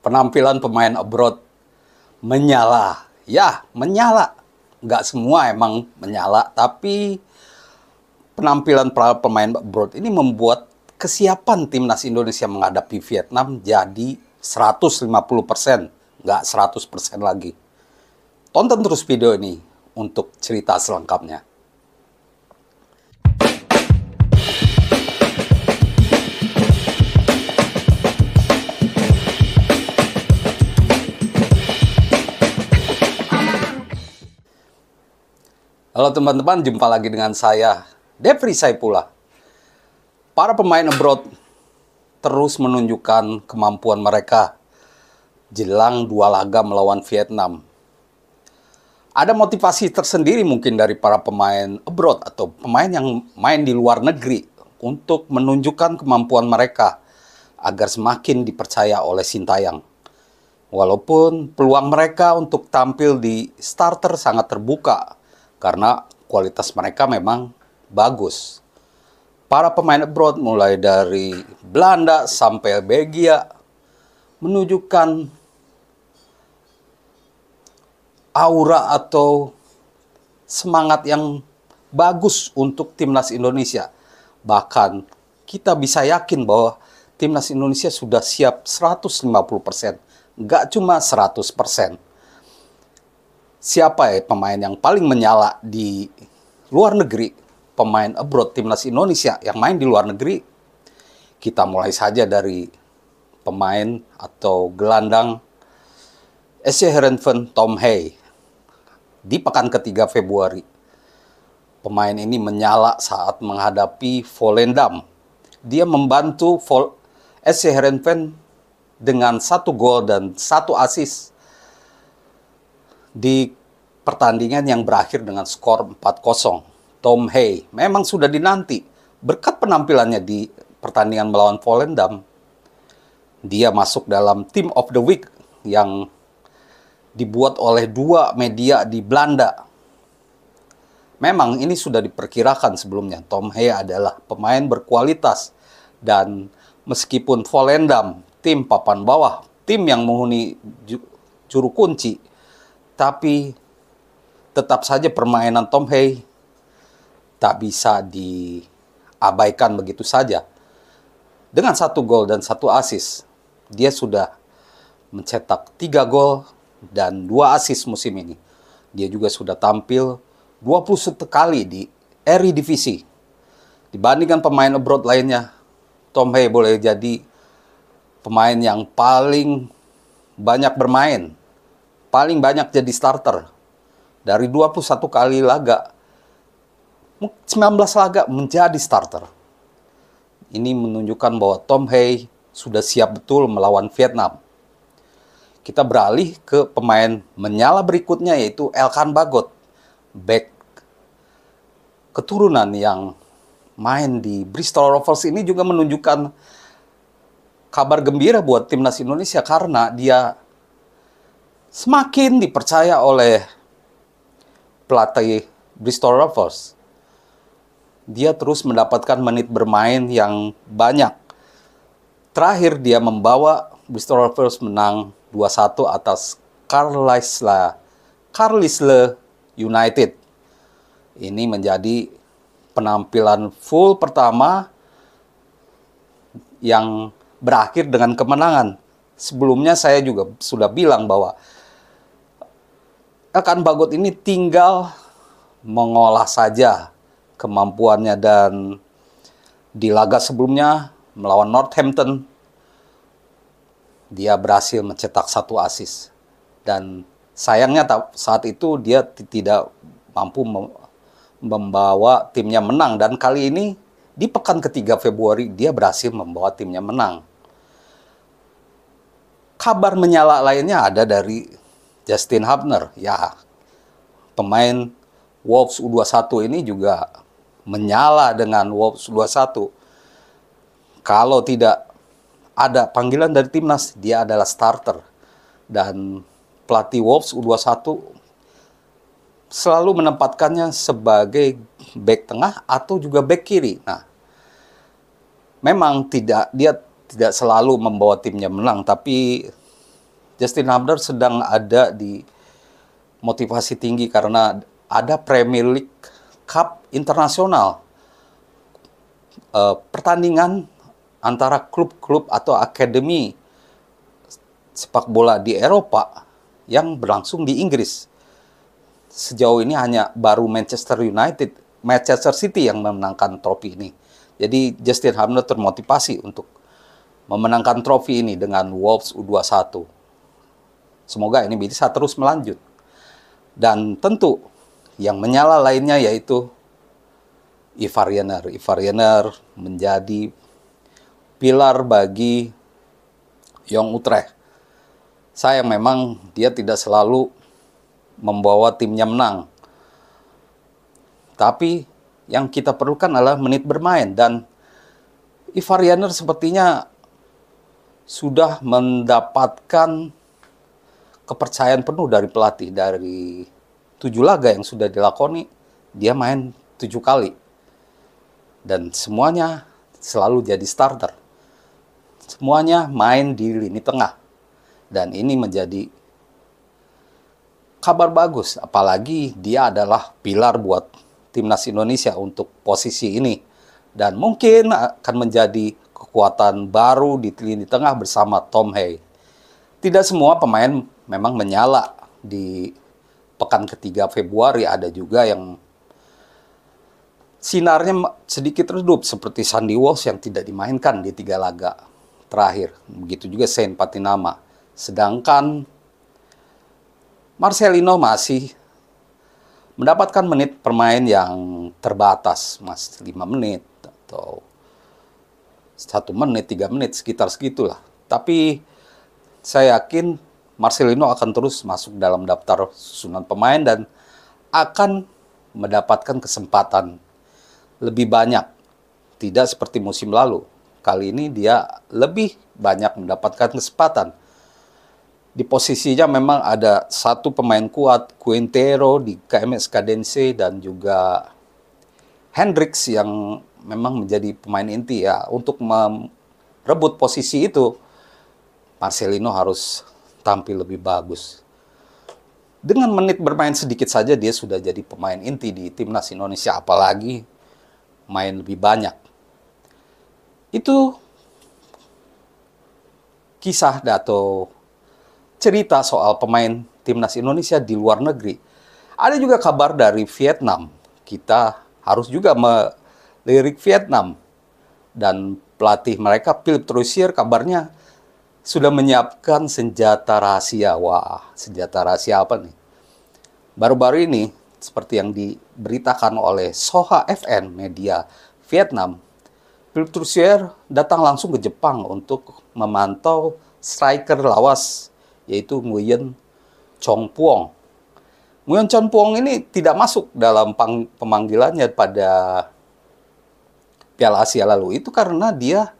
penampilan pemain abroad menyala. Ya, menyala. Nggak semua emang menyala, tapi penampilan para pemain abroad ini membuat kesiapan timnas Indonesia menghadapi Vietnam jadi 150%, nggak 100% lagi. Tonton terus video ini untuk cerita selengkapnya. Halo teman-teman, jumpa lagi dengan saya, Devri Saipullah. Para pemain abroad terus menunjukkan kemampuan mereka jelang dua laga melawan Vietnam. Ada motivasi tersendiri mungkin dari para pemain abroad atau pemain yang main di luar negeri untuk menunjukkan kemampuan mereka agar semakin dipercaya oleh Sintayong. Walaupun peluang mereka untuk tampil di starter sangat terbuka karena kualitas mereka memang bagus. Para pemain abroad mulai dari Belanda sampai Belgia menunjukkan aura atau semangat yang bagus untuk timnas Indonesia. Bahkan kita bisa yakin bahwa timnas Indonesia sudah siap 150%, nggak cuma 100%. Siapa ya pemain yang paling menyala di luar negeri, pemain abroad timnas Indonesia yang main di luar negeri? Kita mulai saja dari pemain atau gelandang SC Heerenveen Tom Hye. Di pekan ketiga Februari, pemain ini menyala saat menghadapi Volendam. Dia membantu SC Heerenveen dengan 1 gol dan 1 assist di pertandingan yang berakhir dengan skor 4-0. Tom Hye memang sudah dinanti berkat penampilannya di pertandingan melawan Volendam. Dia masuk dalam Team of the Week yang dibuat oleh 2 media di Belanda. Memang ini sudah diperkirakan sebelumnya. Tom Hye adalah pemain berkualitas dan meskipun Volendam tim papan bawah, tim yang menghuni juru kunci, tapi tetap saja permainan Tom Hye tak bisa diabaikan begitu saja. Dengan 1 gol dan 1 assist, dia sudah mencetak 3 gol dan 2 assist musim ini. Dia juga sudah tampil 21 kali di Eredivisie. Dibandingkan pemain abroad lainnya, Tom Hye boleh jadi pemain yang paling banyak bermain, paling banyak jadi starter. Dari 21 kali laga, 19 laga menjadi starter. Ini menunjukkan bahwa Tom Hye sudah siap betul melawan Vietnam. Kita beralih ke pemain menyala berikutnya, yaitu Elkan Bagot, bek keturunan yang main di Bristol Rovers. Ini juga menunjukkan kabar gembira buat timnas Indonesia karena dia semakin dipercaya oleh pelatih Bristol Rovers. Dia terus mendapatkan menit bermain yang banyak. Terakhir dia membawa Bristol Rovers menang 2-1 atas Carlisle United. Ini menjadi penampilan full pertama yang berakhir dengan kemenangan. Sebelumnya saya juga sudah bilang bahwa Elkan Bagot ini tinggal mengolah saja kemampuannya, dan di laga sebelumnya melawan Northampton dia berhasil mencetak 1 assist. Dan sayangnya saat itu dia tidak mampu membawa timnya menang, dan kali ini di pekan ketiga Februari dia berhasil membawa timnya menang. Kabar menyala lainnya ada dari Justin Hubner. Ya, pemain Wolves U21 ini juga menyala dengan Wolves U21. Kalau tidak ada panggilan dari timnas, dia adalah starter. Dan pelatih Wolves U21 selalu menempatkannya sebagai bek tengah atau juga bek kiri. Nah, memang dia tidak selalu membawa timnya menang, tapi Justin Hamner sedang ada di motivasi tinggi karena ada Premier League Cup internasional, pertandingan antara klub-klub atau akademi sepak bola di Eropa yang berlangsung di Inggris. Sejauh ini hanya baru Manchester City yang memenangkan trofi ini. Jadi Justin Hamner termotivasi untuk memenangkan trofi ini dengan Wolves U21. Semoga ini bisa terus melanjut. Dan tentu yang menyala lainnya yaitu Ivar Jenner. Ivar Jenner menjadi pilar bagi Young Utrecht. Sayang memang dia tidak selalu membawa timnya menang. Tapi yang kita perlukan adalah menit bermain. Dan Ivar Jenner sepertinya sudah mendapatkan kepercayaan penuh dari pelatih. Dari 7 laga yang sudah dilakoni, dia main 7 kali. Dan semuanya selalu jadi starter. Semuanya main di lini tengah. Dan ini menjadi kabar bagus, apalagi dia adalah pilar buat timnas Indonesia untuk posisi ini. Dan mungkin akan menjadi kekuatan baru di lini tengah bersama Tom Hey. Tidak semua pemain memang menyala di pekan ketiga Februari, ada juga yang sinarnya sedikit redup seperti Sandy Walsh yang tidak dimainkan di 3 laga terakhir. Begitu juga Saint Patinama. Sedangkan Marcelino masih mendapatkan menit permain yang terbatas, 5 menit atau 1 menit, 3 menit, sekitar segitulah. Tapi saya yakin Marcelino akan terus masuk dalam daftar susunan pemain dan akan mendapatkan kesempatan lebih banyak. Tidak seperti musim lalu. Kali ini dia lebih banyak mendapatkan kesempatan. Di posisinya memang ada 1 pemain kuat, Quintero di KMS Cadense dan juga Hendricks yang memang menjadi pemain inti ya. Untuk merebut posisi itu, Marcelino harus tampil lebih bagus. Dengan menit bermain sedikit saja dia sudah jadi pemain inti di timnas Indonesia, apalagi main lebih banyak. Itu kisah atau cerita soal pemain timnas Indonesia di luar negeri. Ada juga kabar dari Vietnam. Kita harus juga melirik Vietnam. Dan pelatih mereka, Philippe Troussier, kabarnya sudah menyiapkan senjata rahasia. Wah, senjata rahasia apa nih? Baru-baru ini, seperti yang diberitakan oleh Soha FN, media Vietnam, Philippe Troussier datang langsung ke Jepang untuk memantau striker lawas, yaitu Nguyen Chong Puong. Nguyen Chong Puong ini tidak masuk dalam pemanggilannya pada Piala Asia lalu. Itu karena dia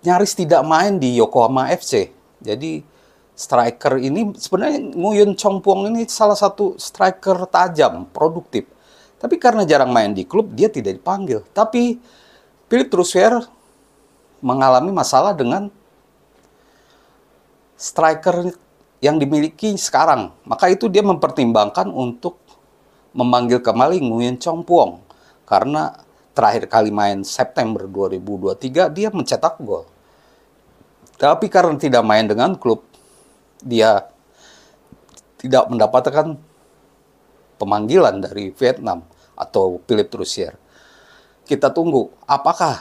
nyaris tidak main di Yokohama FC. Jadi striker ini sebenarnya Nguyen Chong Puong ini salah satu striker tajam, produktif. Tapi karena jarang main di klub, dia tidak dipanggil. Tapi Philippe Troussier mengalami masalah dengan striker yang dimiliki sekarang. Maka itu dia mempertimbangkan untuk memanggil kembali Nguyen Chong Puong. Karena terakhir kali main September 2023 dia mencetak gol. Tapi karena tidak main dengan klub, dia tidak mendapatkan pemanggilan dari Vietnam atau Philippe Troussier. Kita tunggu apakah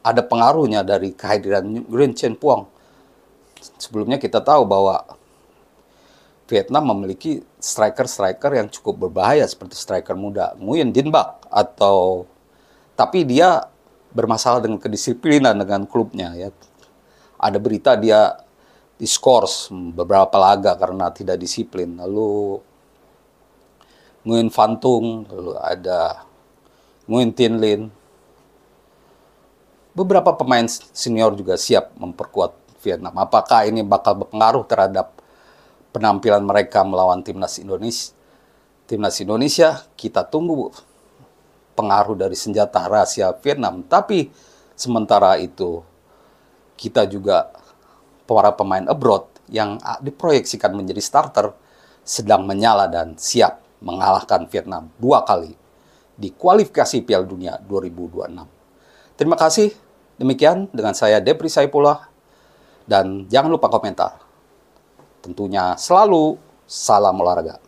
ada pengaruhnya dari kehadiran Nguyen Chong Puong. Sebelumnya kita tahu bahwa Vietnam memiliki striker-striker yang cukup berbahaya seperti striker muda Nguyen Dinh Bak, tapi dia bermasalah dengan kedisiplinan dengan klubnya ya. Ada berita dia diskors beberapa laga karena tidak disiplin. Lalu Nguyen Van Tung, lalu ada Nguyen Tin Lin. Beberapa pemain senior juga siap memperkuat Vietnam. Apakah ini bakal berpengaruh terhadap penampilan mereka melawan timnas Indonesia? Timnas Indonesia, kita tunggu pengaruh dari senjata rahasia Vietnam. Tapi sementara itu, kita juga para pemain abroad yang diproyeksikan menjadi starter sedang menyala dan siap mengalahkan Vietnam 2 kali di kualifikasi Piala Dunia 2026. Terima kasih. Demikian dengan saya Depri Saipullah. Dan jangan lupa komentar. Tentunya selalu salam olahraga.